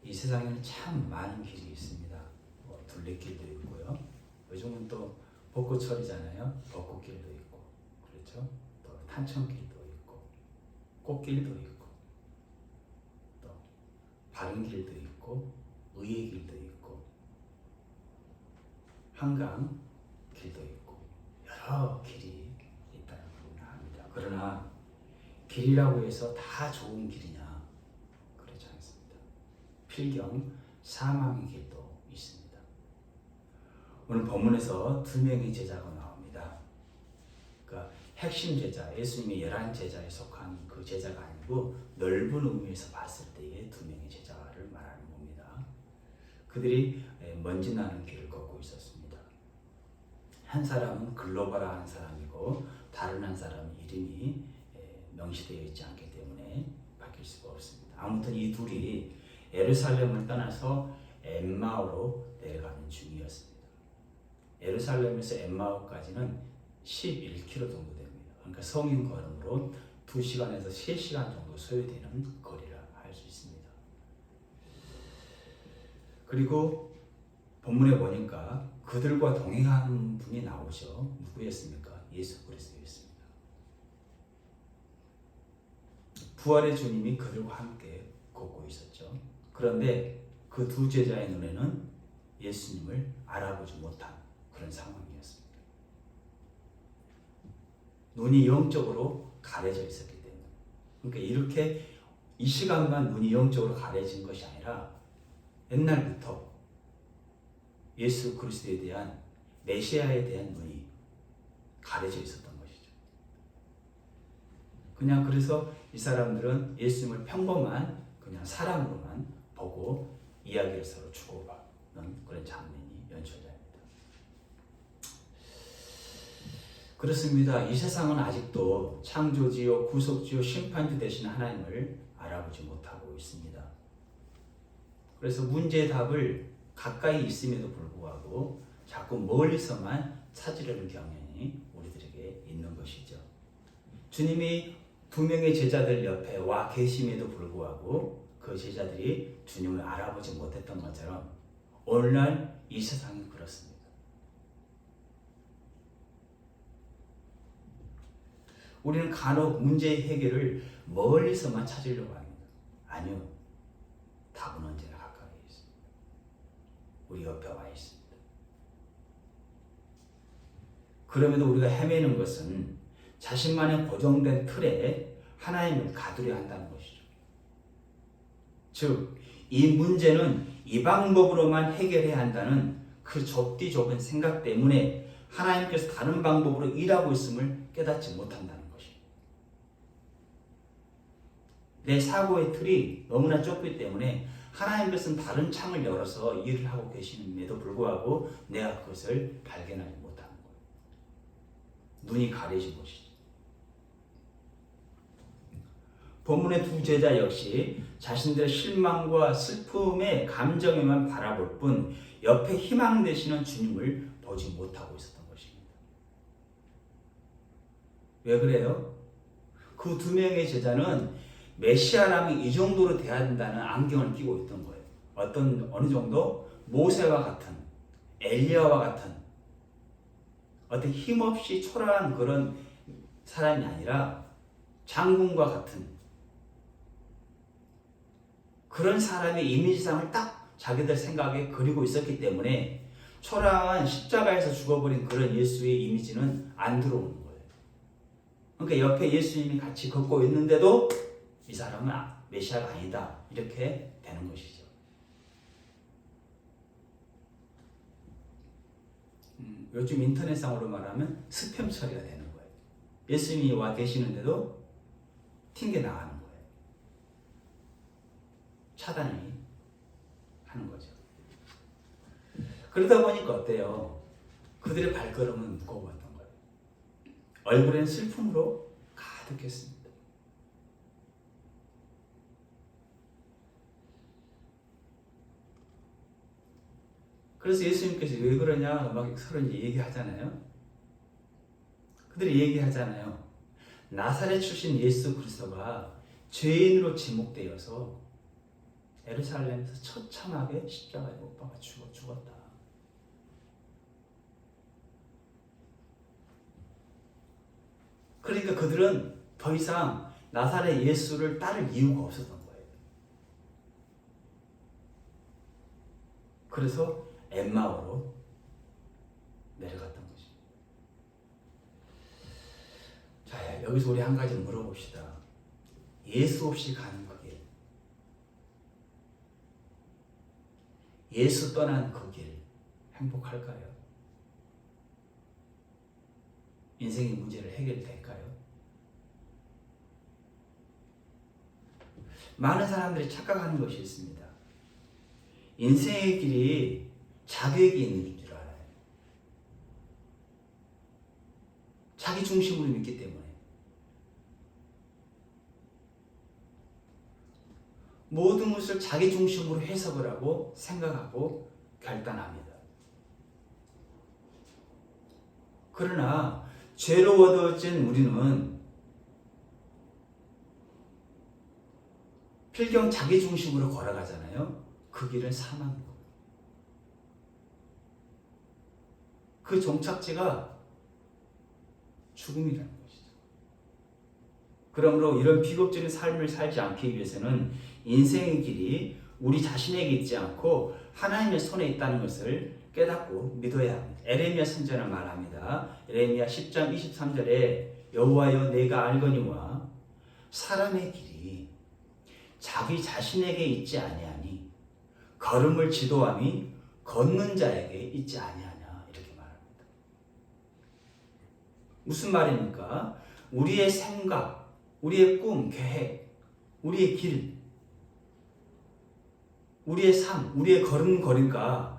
이 세상에는 참 많은 길이 있습니다. 둘레길도 있고요. 요즘은 또 벚꽃철이잖아요. 벚꽃길도 있고, 그렇죠? 또 탄천길도 있고, 꽃길도 있고, 또 바른 길도 있고, 의의 길도 있고, 한강 길도 있고, 여러 길이 있다는 걸 압니다. 그러나 길이라고 해서 다 좋은 길이냐? 그렇지 않습니다. 필경 사망의 길도 있습니다. 오늘 본문에서 두 명의 제자가 나옵니다. 그러니까 핵심 제자, 예수님의 11제자에 속한 그 제자가 아니고 넓은 의미에서 봤을 때의 두 명의 제자를 말하는 겁니다. 그들이 먼지 나는 길을 걷고 있었습니다. 한 사람은 글로바라 하는 사람이고 다른 한 사람은 이름이 명시되어 있지 않기 때문에 바뀔 수가 없습니다. 아무튼 이 둘이 예루살렘을 떠나서 엠마오로 내려가는 중이었습니다. 예루살렘에서 엠마오까지는 11km 정도 됩니다. 그러니까 성인 걸음으로 2시간에서 3시간 정도 소요되는 거리라 할 수 있습니다. 그리고 본문에 보니까 그들과 동행하는 분이 나오죠. 누구였습니까? 예수 그리스도였습니다. 부활의 주님이 그들과 함께 걷고 있었죠. 그런데 그 두 제자의 눈에는 예수님을 알아보지 못한 그런 상황이었습니다. 눈이 영적으로 가려져 있었기 때문에. 그러니까 이렇게 이 시간만 눈이 영적으로 가려진 것이 아니라 옛날부터 예수 그리스도에 대한 메시아에 대한 눈이 가려져 있었던 것이죠. 그냥 그래서 이 사람들은 예수님을 평범한 그냥 사람으로만 보고 이야기를 서로 주고받는 그런 장면이 연출됩니다. 그렇습니다. 이 세상은 아직도 창조주요, 구속주요, 심판주 되신 하나님을 알아보지 못하고 있습니다. 그래서 문제의 답을 가까이 있음에도 불구하고 자꾸 멀리서만 찾으려는 경향이 우리들에게 있는 것이죠. 주님이 두 명의 제자들 옆에 와 계심에도 불구하고 그 제자들이 주님을 알아보지 못했던 것처럼 오늘날 이 세상이 그렇습니다. 우리는 간혹 문제의 해결을 멀리서만 찾으려고 합니다. 아니요. 답은 언제나 가까이 있습니다. 우리 옆에 와 있습니다. 그럼에도 우리가 헤매는 것은 자신만의 고정된 틀에 하나님을 가두려 한다는 것이죠. 즉, 이 문제는 이 방법으로만 해결해야 한다는 그 좁디 좁은 생각 때문에 하나님께서 다른 방법으로 일하고 있음을 깨닫지 못한다는 것입니다. 내 사고의 틀이 너무나 좁기 때문에 하나님께서는 다른 창을 열어서 일을 하고 계심에도 불구하고 내가 그것을 발견하지 못하는 거예요. 눈이 가려진 것이죠. 본문의 두 제자 역시 자신들의 실망과 슬픔의 감정에만 바라볼 뿐 옆에 희망 되시는 주님을 보지 못하고 있었던 것입니다. 왜 그래요? 그 두 명의 제자는 메시아라면 이 정도로 돼야 된다는 안경을 끼고 있던 거예요. 어느 정도 모세와 같은, 엘리야와 같은 어떤 힘없이 초라한 그런 사람이 아니라 장군과 같은 그런 사람의 이미지상을 딱 자기들 생각에 그리고 있었기 때문에 초라한 십자가에서 죽어버린 그런 예수의 이미지는 안 들어오는 거예요. 그러니까 옆에 예수님이 같이 걷고 있는데도 이 사람은 메시아가 아니다 이렇게 되는 것이죠. 요즘 인터넷상으로 말하면 스팸 처리가 되는 거예요. 예수님이 와 계시는데도 튕겨 나가는 거예요. 차단이 하는 거죠. 그러다 보니까 어때요? 그들의 발걸음은 무거웠던 거예요. 얼굴엔 슬픔으로 가득했습니다. 그래서 예수님께서 왜 그러냐 막 서로 얘기하잖아요. 그들이 얘기하잖아요. 나사렛 출신 예수 그리스도가 죄인으로 지목되어서 예루살렘에서 처참하게 십자가에 못 박아 죽었다. 그러니까 그들은 더 이상 나사렛 예수를 따를 이유가 없었던 거예요. 그래서 엠마오로 내려갔던 거죠. 자, 여기서 우리 한 가지 물어봅시다. 예수 없이 가는 그 길, 예수 떠난 그 길, 행복할까요? 인생의 문제를 해결될까요? 많은 사람들이 착각하는 것이 있습니다. 인생의 길이 자기에게 있는 줄 알아요. 자기 중심으로 믿기 때문에. 모든 것을 자기 중심으로 해석을 하고 생각하고 결단합니다. 그러나 죄로 얻어진 우리는 필경 자기 중심으로 걸어가잖아요. 그 길은 사망이고 그 종착지가 죽음이라는 것이죠. 그러므로 이런 비극적인 삶을 살지 않기 위해서는 인생의 길이 우리 자신에게 있지 않고 하나님의 손에 있다는 것을 깨닫고 믿어야 합니다. 에레미야 선지자는 말합니다. 에레미야 10장 23절에 여호와여 내가 알거니와 사람의 길이 자기 자신에게 있지 아니하니 걸음을 지도함이 걷는 자에게 있지 아니하냐 이렇게 말합니다. 무슨 말입니까? 우리의 생각, 우리의 꿈, 계획, 우리의 길, 우리의 삶, 우리의 걸음걸이가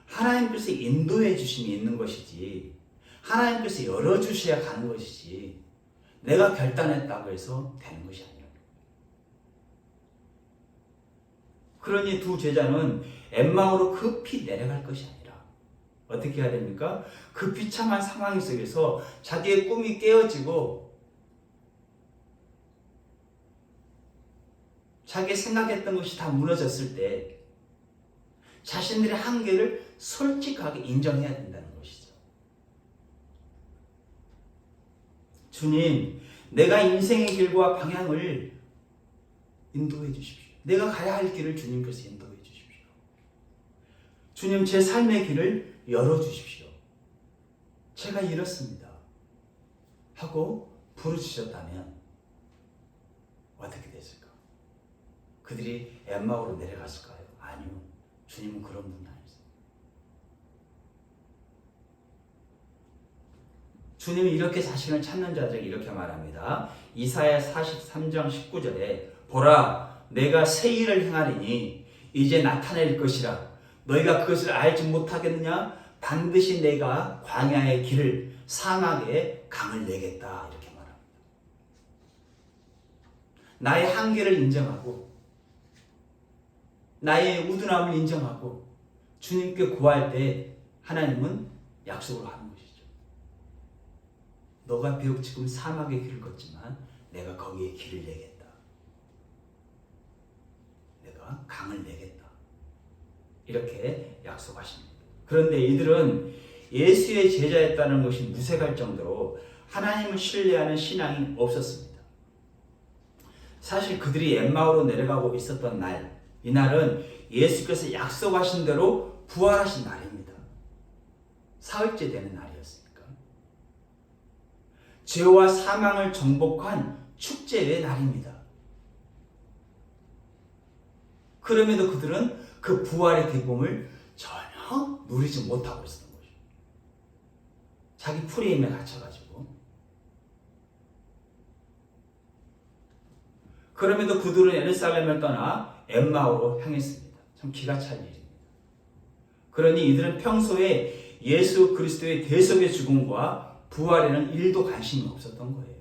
하나님께서 인도해 주심이 있는 것이지 하나님께서 열어주셔야 가는 것이지 내가 결단했다고 해서 되는 것이 아니에요. 그러니 두 제자는 엠마오로 급히 내려갈 것이 아니라 어떻게 해야 됩니까? 그 비참한 상황 속에서 자기의 꿈이 깨어지고 자기 생각했던 것이 다 무너졌을 때 자신들의 한계를 솔직하게 인정해야 된다는 것이죠. 주님, 내가 인생의 길과 방향을 인도해 주십시오. 내가 가야 할 길을 주님께서 인도해 주십시오. 주님, 제 삶의 길을 열어주십시오. 제가 이렇습니다. 하고 부르짖었다면 어떻게 됐을까? 그들이 엠마오로 내려갔을까요? 아니요. 주님은 그런 분이 아니세요. 주님이 이렇게 자신을 찾는 자들에게 이렇게 말합니다. 이사야 43장 19절에 보라 내가 새 일을 행하리니 이제 나타낼 것이라 너희가 그것을 알지 못하겠느냐 반드시 내가 광야의 길을 사막에 강을 내겠다 이렇게 말합니다. 나의 한계를 인정하고 나의 우둔함을 인정하고 주님께 구할 때 하나님은 약속을 하는 것이죠. 너가 비록 지금 사막의 길을 걷지만 내가 거기에 길을 내겠다. 내가 강을 내겠다. 이렇게 약속하십니다. 그런데 이들은 예수의 제자였다는 것이 무색할 정도로 하나님을 신뢰하는 신앙이 없었습니다. 사실 그들이 엠마오로 내려가고 있었던 날, 이날은 예수께서 약속하신 대로 부활하신 날입니다. 사흘째 되는 날이었으니까. 죄와 사망을 정복한 축제의 날입니다. 그럼에도 그들은 그 부활의 기쁨을 전혀 누리지 못하고 있었던 거죠. 자기 프레임에 갇혀가지고. 그럼에도 그들은 예루살렘을 떠나 엠마오로 향했습니다. 참 기가 찰 일입니다. 그러니 이들은 평소에 예수 그리스도의 대속의 죽음과 부활에는 1도 관심이 없었던 거예요.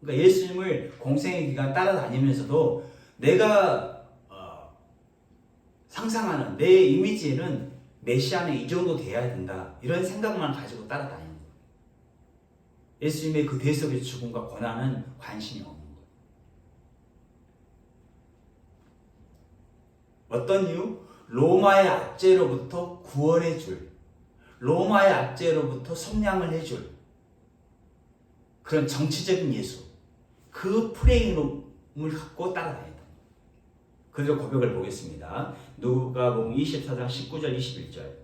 그러니까 예수님을 공생의 기간 따라다니면서도 내가 상상하는 내 이미지에는 메시아는 이 정도 돼야 된다. 이런 생각만 가지고 따라다니는 거예요. 예수님의 그 대속의 죽음과 고난은 관심이 없는 거예요. 어떤 이유? 로마의 압제로부터 구원해 줄, 로마의 압제로부터 속량을 해줄 그런 정치적인 예수, 그 프레임을 갖고 따라다녔다. 그대로 고백을 보겠습니다. 누가복음 24장 19절 21절.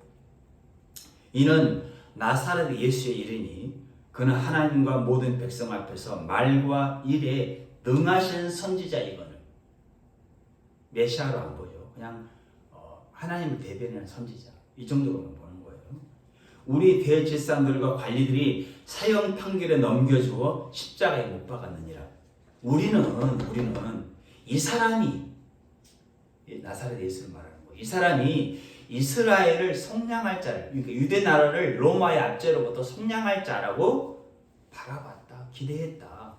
이는 나사렛 예수의 이르니 그는 하나님과 모든 백성 앞에서 말과 일에 능하신 선지자이거늘. 메시아로 안 보죠. 그냥 하나님을 대변하는 선지자. 이 정도로만 보는 거예요. 우리 대제사장들과 관리들이 사형 판결에 넘겨주어 십자가에 못 박았느니라. 우리는 이 사람이 나사렛 예수를 말하는 거예요. 이 사람이 이스라엘을 속량할 자를, 그러니까 유대 나라를 로마의 압제로부터 속량할 자라고 바라봤다, 기대했다.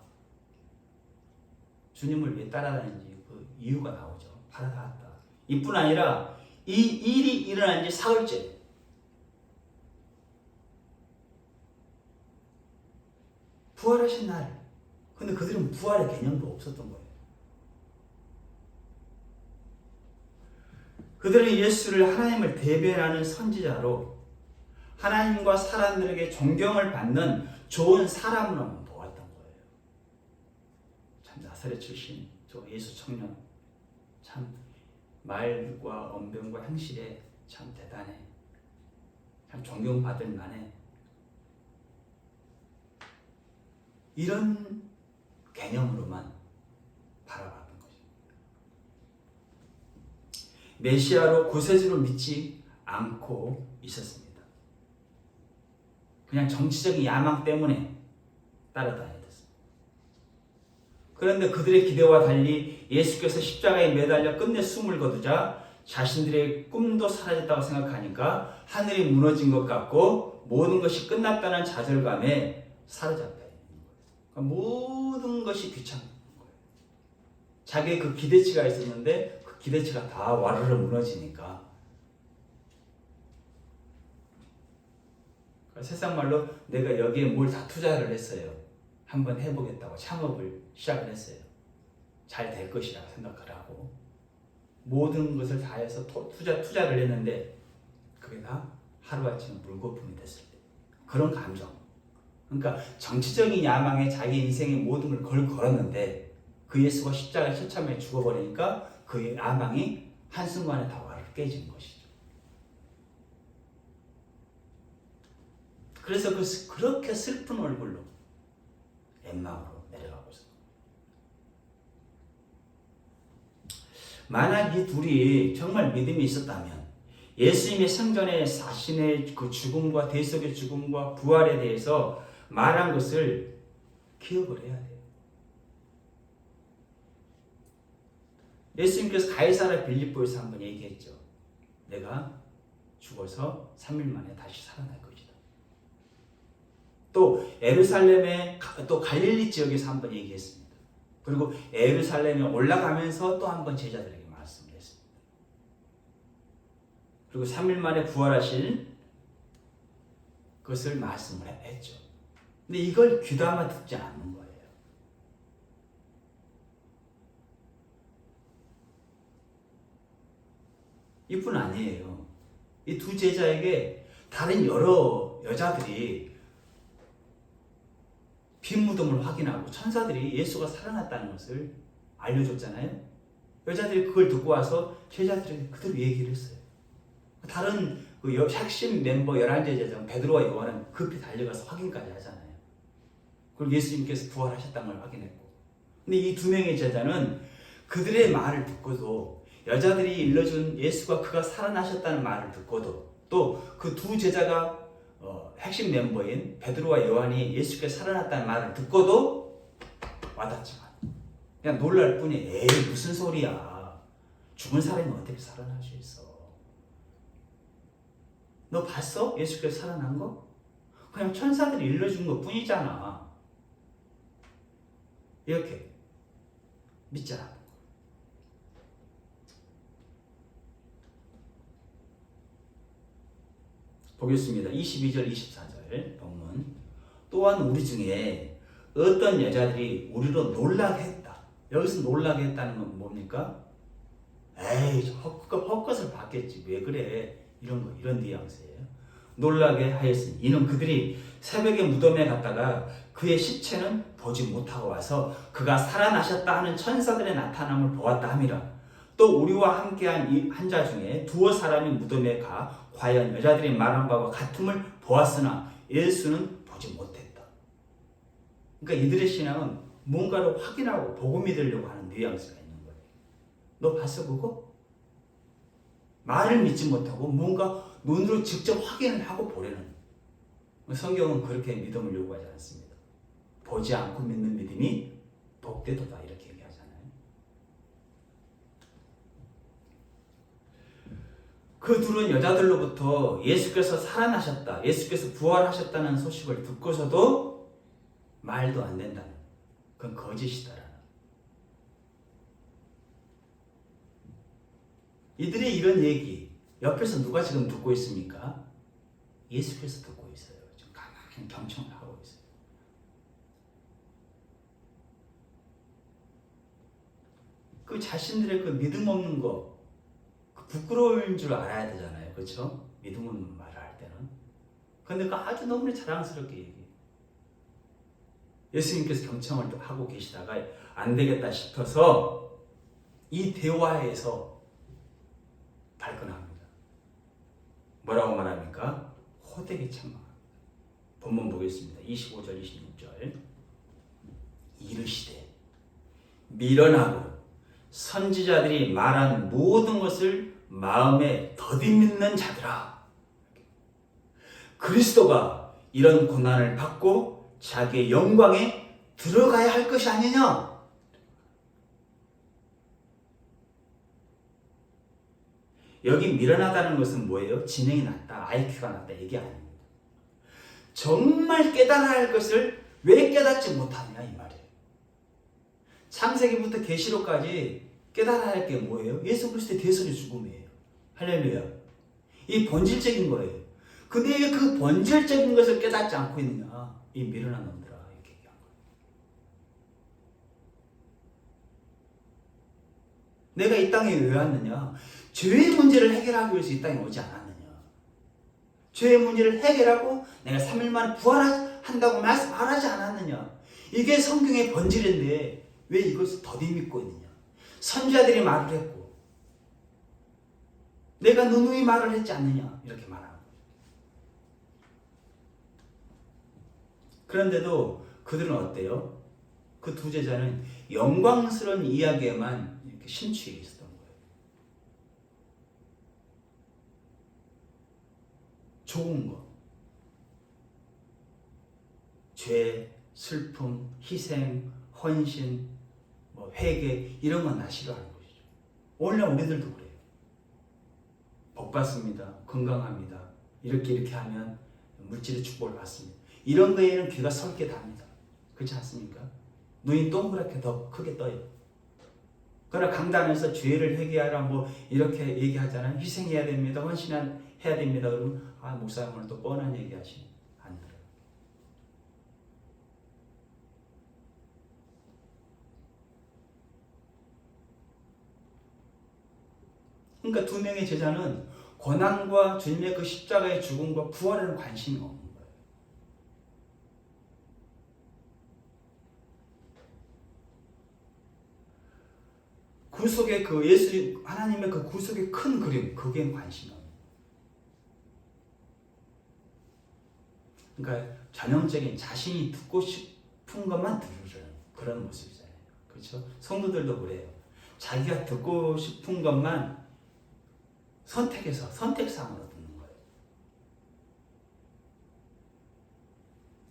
주님을 왜 따라다니는지 그 이유가 나오죠. 바라봤다. 이뿐 아니라 이 일이 일어난 지 사흘째. 부활하신 날. 근데 그들은 부활의 개념도 없었던 거예요. 그들은 예수를 하나님을 대변하는 선지자로 하나님과 사람들에게 존경을 받는 좋은 사람으로만 보았던 거예요. 참 나사렛 출신 저 예수 청년 참 말과 언변과 행실에 참 대단해. 참 존경받을 만해. 이런 개념으로만 바라봤던 것입니다. 메시아로 구세주로 믿지 않고 있었습니다. 그냥 정치적인 야망 때문에 따라다녔습니다. 그런데 그들의 기대와 달리 예수께서 십자가에 매달려 끝내 숨을 거두자 자신들의 꿈도 사라졌다고 생각하니까 하늘이 무너진 것 같고 모든 것이 끝났다는 좌절감에 사로잡혀 있는 거예요. 그러니까 모든 것이 귀찮은 거예요. 자기의 그 기대치가 있었는데 그 기대치가 다 와르르 무너지니까 세상 말로 내가 여기에 뭘 다 투자를 했어요. 한번 해보겠다고 창업을 시작을 했어요. 잘 될 것이라고 생각을 하고 모든 것을 다 해서 투자를 했는데 그게 다 하루아침에 물거품이 됐을 때 그런 감정. 그러니까 정치적인 야망에 자기 인생의 모든 걸 걸었는데 그 예수가 십자가에 처참하게 죽어버리니까 그 야망이 한순간에 다 와르르 깨진 것이죠. 그래서 그렇게 슬픈 얼굴로 엠마오로 내려가고 있습니다. 만약 이 둘이 정말 믿음이 있었다면 예수님의 생전에 자신의 그 죽음과 대속의 죽음과 부활에 대해서 말한 것을 기억을 해야 돼요. 예수님께서 가이사랴 빌립보에서 한번 얘기했죠. 내가 죽어서 3일 만에 다시 살아날 것이다. 또 예루살렘의 또 갈릴리 지역에서 한번 얘기했습니다. 그리고 예루살렘에 올라가면서 또 한번 제자들에게 말씀을 했습니다. 그리고 3일 만에 부활하실 것을 말씀을 했죠. 근데 이걸 귀담아 듣지 않는 거예요. 이뿐 아니에요. 이 두 제자에게 다른 여러 여자들이 빈 무덤을 확인하고 천사들이 예수가 살아났다는 것을 알려줬잖아요. 여자들이 그걸 듣고 와서 제자들에게 그대로 얘기를 했어요. 다른 그 핵심 멤버 11제자 베드로와 요한은 급히 달려가서 확인까지 하잖아요. 그리고 예수님께서 부활하셨다는 걸 확인했고. 근데 이 두 명의 제자는 그들의 말을 듣고도 여자들이 일러준 예수가 그가 살아나셨다는 말을 듣고도 또 그 두 제자가 핵심 멤버인 베드로와 요한이 예수께서 살아났다는 말을 듣고도 와닿지만 그냥 놀랄 뿐이에요. 에이 무슨 소리야. 죽은 사람이 어떻게 살아날 수 있어. 너 봤어? 예수께서 살아난 거? 그냥 천사들이 일러준 것 뿐이잖아. 이렇게 믿지 않아. 보겠습니다. 22절 24절 본문. 또한 우리 중에 어떤 여자들이 우리로 놀라게 했다. 여기서 놀라게 했다는 건 뭡니까? 에이 헛것을 봤겠지 왜 그래 이런 뉘앙스예요. 놀라게 하였으니 이는 그들이 새벽에 무덤에 갔다가 그의 시체는 보지 못하고 와서 그가 살아나셨다 하는 천사들의 나타남을 보았다 함이라. 또 우리와 함께한 이 한 자 중에 두어 사람이 무덤에 가 과연 여자들이 말한 바와 같음을 보았으나 예수는 보지 못했다. 그러니까 이들의 신앙은 뭔가를 확인하고 보고 믿으려고 하는 뉘앙스가 있는 거예요. 너 봤어 그거? 말을 믿지 못하고 뭔가 눈으로 직접 확인을 하고 보려는. 성경은 그렇게 믿음을 요구하지 않습니다. 보지 않고 믿는 믿음이 복되도다 이렇게 얘기하잖아요. 그 둘은 여자들로부터 예수께서 살아나셨다, 예수께서 부활하셨다는 소식을 듣고서도 말도 안 된다는, 그건 거짓이다라는. 이들의 이런 얘기 옆에서 누가 지금 듣고 있습니까? 예수께서 듣고 있어요. 지금 가만히 경청을 하고 있어요. 그 자신들의 그 믿음 없는 거, 그 부끄러울 줄 알아야 되잖아요. 그렇죠? 믿음 없는 말을 할 때는. 근데 그 아주 너무나 자랑스럽게 얘기해요. 예수님께서 경청을 하고 계시다가 안 되겠다 싶어서 이 대화에서 발끈합니다. 뭐라고 말합니까? 호되게 책망합니다. 본문 보겠습니다. 25절, 26절. 이르시되 미련하고 선지자들이 말한 모든 것을 마음에 더디 믿는 자들아, 그리스도가 이런 고난을 받고 자기의 영광에 들어가야 할 것이 아니냐? 여기 미련하다는 것은 뭐예요? 지능이 낮다, IQ가 낮다 이게 아닙니다. 정말 깨달아야 할 것을 왜 깨닫지 못하느냐 이 말이에요. 창세기부터 계시록까지 깨달아야 할 게 뭐예요? 예수 그리스도의 대선의 죽음이에요. 할렐루야. 이 본질적인 거예요. 근데 왜 그 본질적인 것을 깨닫지 않고 있느냐? 이 미련한 놈들아 이렇게 얘기한 거예요. 내가 이 땅에 왜 왔느냐? 죄의 문제를 해결하기 위해서 이 땅에 오지 않았느냐? 죄의 문제를 해결하고 내가 3일 만에 부활한다고 말하지 않았느냐? 이게 성경의 본질인데 왜 이것을 더디 믿고 있느냐? 선지자들이 말을 했고 내가 누누이 말을 했지 않느냐? 이렇게 말하는 거예요. 그런데도 그들은 어때요? 그 두 제자는 영광스러운 이야기에만 이렇게 심취해 있었던 거예요. 좋은 거, 죄, 슬픔, 희생, 헌신, 회개 이런 건 다 싫어하는 것이죠. 오늘날 우리들도 그래요. 복 받습니다. 건강합니다. 이렇게 하면 물질의 축복을 받습니다. 이런 거에는 귀가 설게 답니다. 그렇지 않습니까? 눈이 동그랗게 더 크게 떠요. 그러나 강단에서 죄를 회개하라 이렇게 얘기하잖아요. 희생해야 됩니다. 헌신해야 됩니다. 그러면 목사님 오늘 또 뻔한 얘기 하시네. 안 들어요. 그러니까 두 명의 제자는 고난과 주님의 그 십자가의 죽음과 부활에는 관심이 없는 거예요. 구속의 그 예수 하나님의 그 구속의 큰 그림 그게 관심이 없는 거예요. 그러니까 전형적인 자신이 듣고 싶은 것만 들으려는 그런 모습이잖아요. 그렇죠? 성도들도 그래요. 자기가 듣고 싶은 것만 선택해서 선택사항으로 듣는 거예요.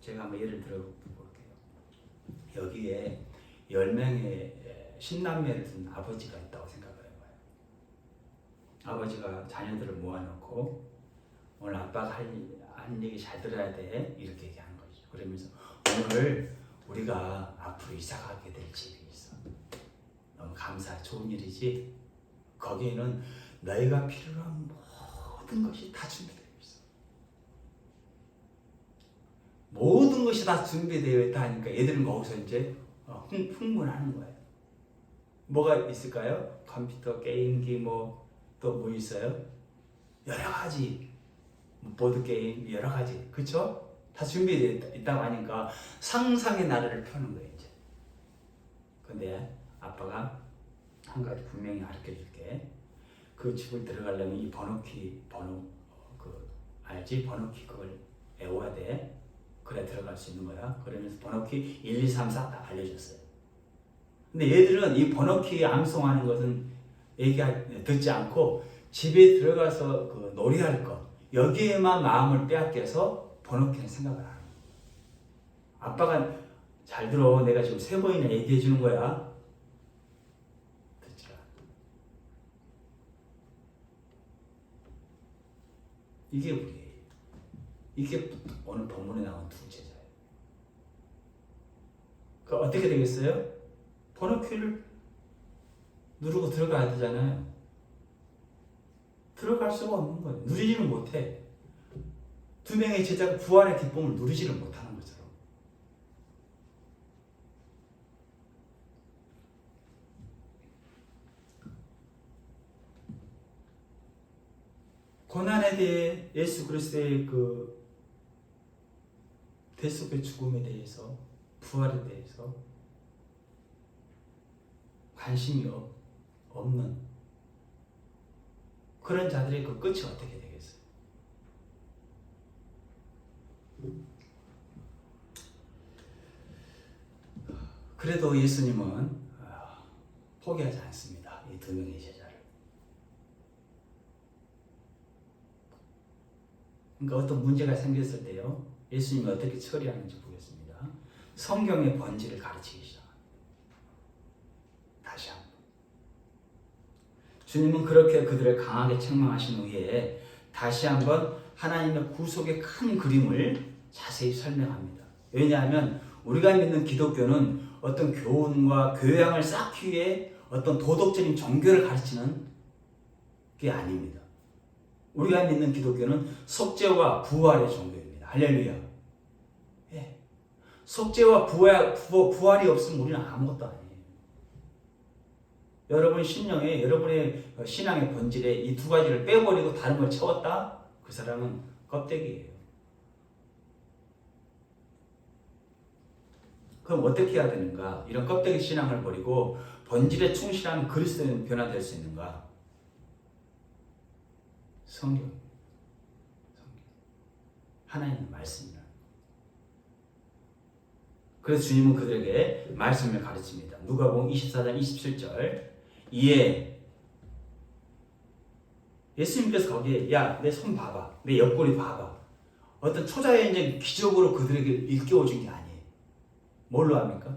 제가 한번 예를 들어 볼게요. 여기에 10명의 신남매를 둔 아버지가 있다고 생각을 해봐요. 아버지가 자녀들을 모아놓고 오늘 아빠가 한 얘기 잘 들어야 돼 이렇게 얘기하는 거죠. 그러면서 오늘 우리가 앞으로 이사가게 될 집이 있어. 너무 감사해. 좋은 일이지. 거기에는 너희가 필요로 한 모든 것이 다 준비되어 있어. 모든 것이 다 준비되어 있다 하니까 애들은 거기서 이제 흥분하는 거예요. 뭐가 있을까요? 컴퓨터, 게임기, 또 뭐 있어요? 여러 가지 보드 게임 여러 가지, 그렇죠? 다 준비되어 있다고 하니까 상상의 나래를 펴는 거예요 이제. 근데 아빠가 한 가지 분명히 가르쳐 줄게. 그 집을 들어가려면 이 번호키 알지? 번호키 그걸 외워야 돼. 그래 들어갈 수 있는 거야. 그러면서 번호키 1, 2, 3, 4 다 알려줬어요. 근데 얘들은 이 번호키 암송하는 것은 듣지 않고 집에 들어가서 그 놀이할 것 여기에만 마음을 빼앗겨서 번호키는 생각을 안 해요. 아빠가 잘 들어. 내가 지금 3번이나 얘기해 주는 거야. 듣지 않아. 이게 우리예요. 이게 오늘 본문에 나온 두 제자예요. 그 어떻게 되겠어요? 번호키를 누르고 들어가야 되잖아요. 들어갈 수가 없는 거예요. 누리지는 못해. 두 명의 제자가 부활의 기쁨을 누리지를 못하는 것처럼. 고난에 대해 예수 그리스도의 그 대속의 죽음에 대해서 부활에 대해서 관심이 없는 그런 자들의 그 끝이 어떻게 되겠어요? 그래도 예수님은 포기하지 않습니다. 이 두 명의 제자를. 그러니까 어떤 문제가 생겼을 때요, 예수님이 어떻게 처리하는지 보겠습니다. 성경의 본질을 가르치기 시작합니다. 다시 한번. 주님은 그렇게 그들을 강하게 책망하신 후에 다시 한번 하나님의 구속의 큰 그림을 자세히 설명합니다. 왜냐하면 우리가 믿는 기독교는 어떤 교훈과 교양을 쌓기 위해 어떤 도덕적인 종교를 가르치는 게 아닙니다. 우리가 믿는 기독교는 속죄와 부활의 종교입니다. 할렐루야. 예. 속죄와 부활이 없으면 우리는 아무것도 아니에요. 여러분 심령에, 여러분의 신앙의 본질에 이 두 가지를 빼버리고 다른 걸 채웠다? 그 사람은 껍데기예요. 그럼 어떻게 해야 되는가? 이런 껍데기 신앙을 버리고 본질에 충실한 그리스도인 변화될 수 있는가? 성경. 하나님의 말씀이라. 그래서 주님은 그들에게 말씀을 가르칩니다. 누가복음 24장 27절. 이에 예수님께서 거기에 야, 내 손 봐봐. 내 옆구리 봐봐. 어떤 초자연적인 기적으로 그들에게 일깨워준 게 아니에요. 뭘로 합니까?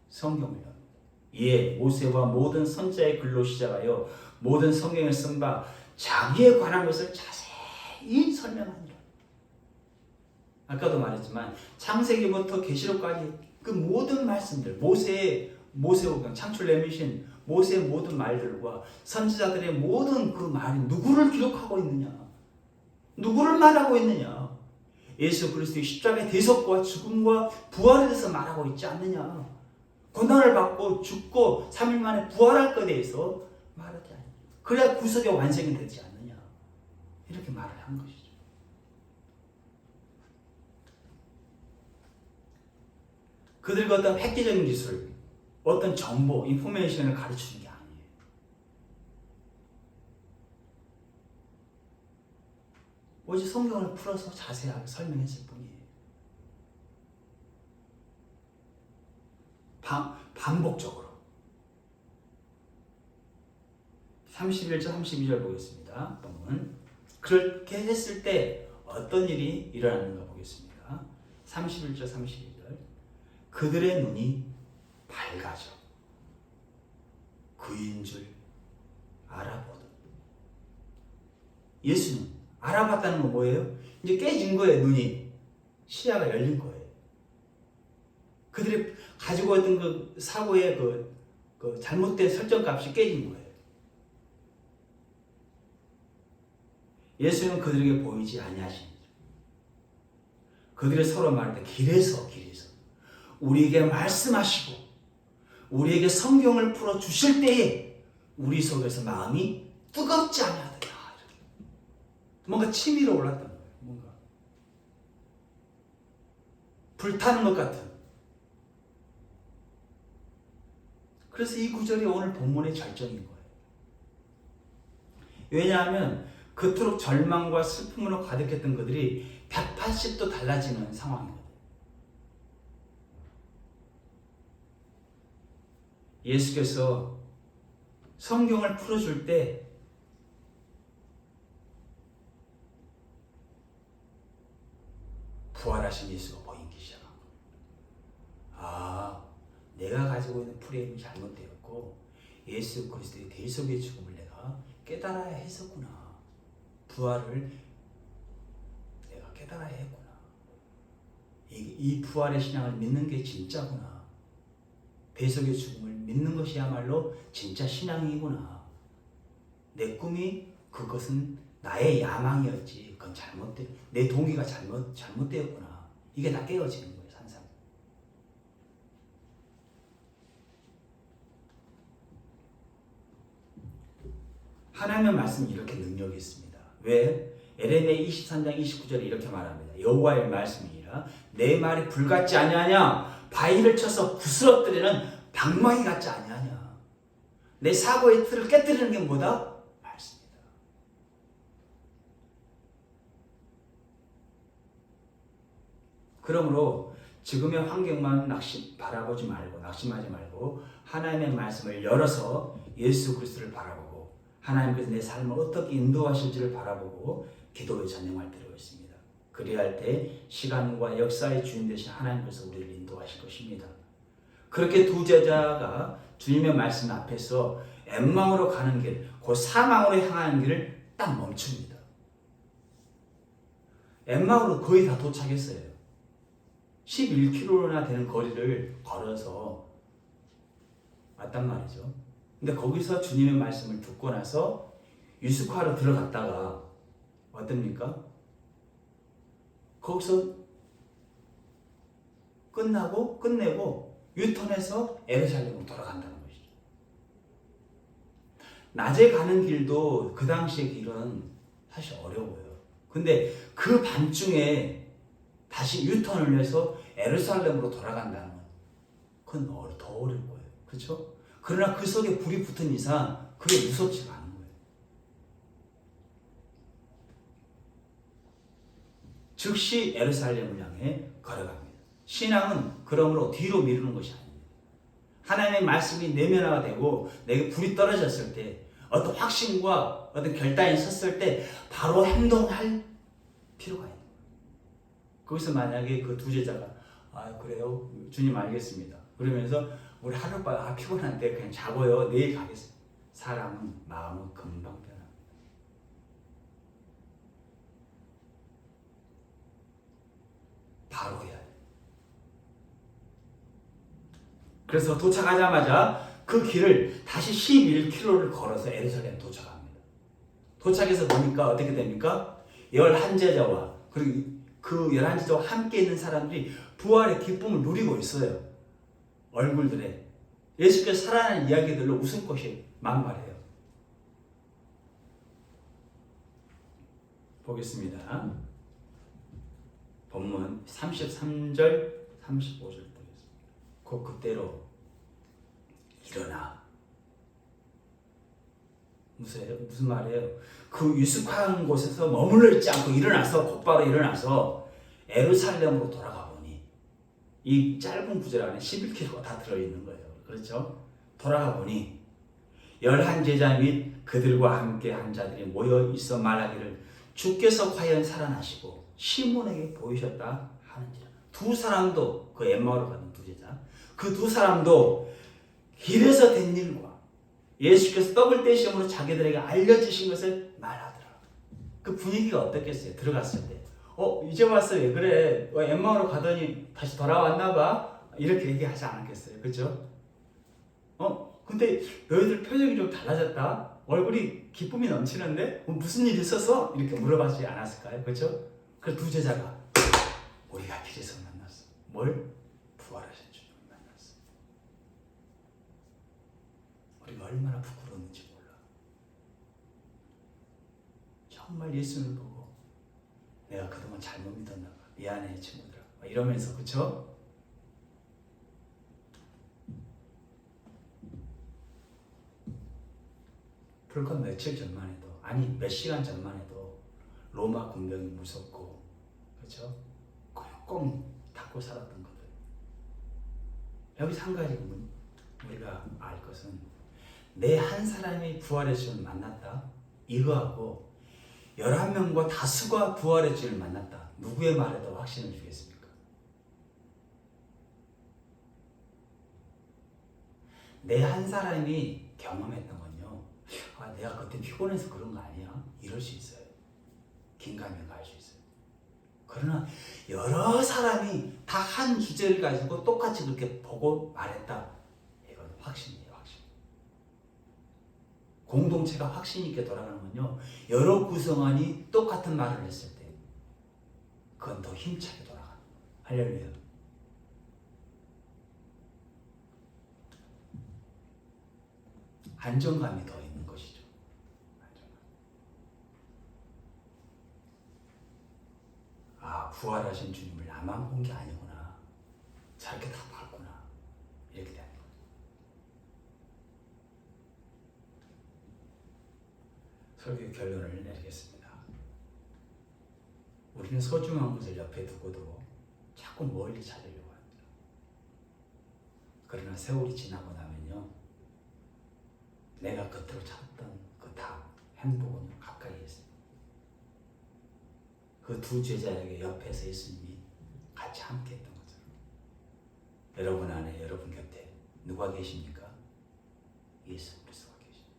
성경을 합니다. 이에 모세와 모든 선자의 글로 시작하여 모든 성경을 쓴 바 자기에 관한 것을 자세히 설명하니라. 아까도 말했지만 창세기부터 계시록까지 그 모든 말씀들, 모세오경, 창출 내미신 모세의 모든 말들과 선지자들의 모든 그 말이 누구를 기록하고 있느냐? 누구를 말하고 있느냐? 예수 그리스도의 십자가의 대속과 죽음과 부활에 대해서 말하고 있지 않느냐? 고난을 받고 죽고 3일 만에 부활할 것에 대해서 말하지 않느냐? 그래야 구속의 완성이 되지 않느냐? 이렇게 말을 한 것이죠. 그들과 어떤 획기적인 기술, 어떤 정보, 인포메이션을 가르치는 게 아니에요. 오직 성경을 풀어서 자세하게 설명했을 뿐이에요. 반복적으로. 31절, 32절 보겠습니다. 본문. 그렇게 했을 때 어떤 일이 일어나는가 보겠습니다. 31절, 32절. 그들의 눈이 밝아져 그인 줄 알아보던. 예수는 알아봤다는 건 뭐예요? 이제 깨진 거예요. 눈이. 시야가 열린 거예요. 그들이 가지고 있던 그 사고의 그 잘못된 설정값이 깨진 거예요. 예수는 그들에게 보이지 아니하십니다. 그들이 서로 말할 때 길에서 우리에게 말씀하시고 우리에게 성경을 풀어 주실 때에 우리 속에서 마음이 뜨겁지 아니하더라. 뭔가 치밀어 올랐던 거예요. 뭔가 불타는 것 같은. 그래서 이 구절이 오늘 본문의 절정인 거예요. 왜냐하면 그토록 절망과 슬픔으로 가득했던 그들이 180도 달라지는 상황이거든요. 예수께서 성경을 풀어줄 때 부활하신 예수가 보이기 시작한 거예요. 아, 내가 가지고 있는 프레임이 잘못되었고 예수 그리스도의 대속의 죽음을 내가 깨달아야 했었구나. 부활을 내가 깨달아야 했구나. 이 부활의 신앙을 믿는 게 진짜구나. 대속의 죽음을 믿는 것이야말로 진짜 신앙이구나. 내 꿈이 그것은 나의 야망이었지. 그건 내 동기가 잘못되었구나. 이게 다 깨어지는 거예요, 산산. 하나님의 말씀이 이렇게 능력이 있습니다. 왜? 에레미야 23장 29절에 이렇게 말합니다. 여호와의 말씀이니라 내 말이 불같지 아니하냐? 바위를 쳐서 부스러뜨리는 방망이 같지 아니하냐? 내 사고의 틀을 깨뜨리는 게 뭐다? 말씀이다. 그러므로 지금의 환경만 바라보지 말고 낙심하지 말고 하나님의 말씀을 열어서 예수 그리스도를 바라보고 하나님께서 내 삶을 어떻게 인도하실지를 바라보고 기도에 전념할 필요가 있습니다. 그리할 때 시간과 역사의 주인 되신 하나님께서 우리를 인도하실 것입니다. 그렇게 두 제자가 주님의 말씀 앞에서 엠마오로 가는 길, 그 사망으로 향하는 길을 딱 멈춥니다. 엠마오로 거의 다 도착했어요. 11km나 되는 거리를 걸어서 왔단 말이죠. 근데 거기서 주님의 말씀을 듣고 나서 유스카로 들어갔다가 어떻습니까? 거기서 끝내고 유턴해서 에르살렘으로 돌아간다는 것이죠. 낮에 가는 길도 그 당시의 길은 사실 어려워요. 근데 그 밤중에 다시 유턴을 해서 에르살렘으로 돌아간다는 건 그건 더 어려울 거예요. 그렇죠? 그러나 그 속에 불이 붙은 이상 그게 무섭지가 않은 거예요. 즉시 에르살렘을 향해 걸어갑니다. 신앙은 그러므로 뒤로 미루는 것이 아닙니다. 하나님의 말씀이 내면화가 되고 내게 불이 떨어졌을 때 어떤 확신과 어떤 결단이 섰을 때 바로 행동할 필요가 있는 거예요. 거기서 만약에 그 두 제자가 그래요? 주님 알겠습니다. 그러면서 우리 하룻밤 피곤한데 그냥 자고요. 내일 가겠습니다. 사람은 마음은 금방 변합니다. 바로 해야 돼요. 그래서 도착하자마자 그 길을 다시 11km를 걸어서 에르살렘 도착합니다. 도착해서 보니까 어떻게 됩니까? 11제자와 그리고 그 11제자와 함께 있는 사람들이 부활의 기쁨을 누리고 있어요. 얼굴들에 예수께서 살아난 이야기들로 웃음꽃이 만발해요. 보겠습니다. 본문 33절 35절 보겠습니다. 그때로 일어나. 무슨 말이에요? 그 유숙한 곳에서 머물러 있지 않고 곧바로 일어나서 에루살렘으로 돌아가 보니 이 짧은 구절 안에 11km가 다 들어있는 거예요. 그렇죠? 돌아가 보니 11제자 및 그들과 함께 한 자들이 모여 있어 말하기를 주께서 과연 살아나시고 시몬에게 보이셨다 하는지라. 두 사람도 그 엠마오로 가는 두 제자 그 두 사람도 길에서 된 일과 예수께서 떡을 떼심으로 자기들에게 알려주신 것을 말하더라. 그 분위기가 어떻겠어요? 들어갔을 때 이제 왔어 왜 그래? 엠마오로 가더니 다시 돌아왔나 봐? 이렇게 얘기하지 않았겠어요? 그렇죠? 근데 너희들 표정이 좀 달라졌다? 얼굴이 기쁨이 넘치는데? 무슨 일이 있었어? 이렇게 물어보지 않았을까요? 그렇죠? 그 두 제자가 우리가 길에서 만났어. 뭘? 부활하신 주님을 만났어. 얼마나 부끄러웠는지 몰라. 정말 예수를 보고 내가 그동안 잘못 믿었나 봐. 미안해 친구들아. 이러면서 그쵸? 불과 며칠 전만 해도 아니 몇 시간 전만 해도 로마 군병이 무섭고 그렇죠? 꽁꽁 닫고 살았던 것들. 여기서 한 가지 우리가 알 것은 내 한 사람이 부활의 주를 만났다. 이거하고 11명과 다수가 부활의 주를 만났다. 누구의 말에 더 확신을 주겠습니까? 내 한 사람이 경험했던 건요. 아, 내가 그때 피곤해서 그런 거 아니야? 이럴 수 있어요. 긴가민가 할 수 있어요. 그러나 여러 사람이 다 한 주제를 가지고 똑같이 그렇게 보고 말했다. 이건 확신이에요, 확신. 공동체가 확신 있게 돌아가는 건요. 여러 구성원이 똑같은 말을 했을 때 그건 더 힘차게 돌아가는 거예요. 할렐루야. 안정감이 더 있는 것이죠. 안정감. 아, 부활하신 주님을 나만 본 게 아니구나. 저렇게 다 봤구나. 이렇게 되는 거예요. 설교 결론을 내리겠습니다. 우리는 소중한 것을 옆에 두고도 자꾸 멀리 찾으려고 합니다. 그러나 세월이 지나고 나면요. 내가 겉으로 찾던 그 답, 행복은 가까이 있습니다. 그 두 제자에게 옆에서 예수님이 같이 함께 했던 것처럼 여러분 안에 여러분 곁에 누가 계십니까? 예수 그리스도가 계십니다.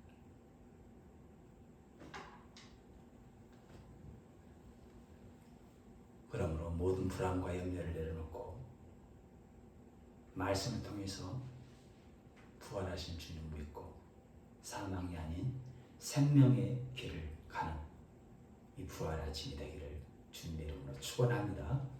그러므로 모든 불안과 염려를 내려놓고 말씀을 통해서 부활하신 주님 믿고 사망이 아닌 생명의 길을 가는 이 부활 아침이 되기를 주님의 이름으로 축원합니다.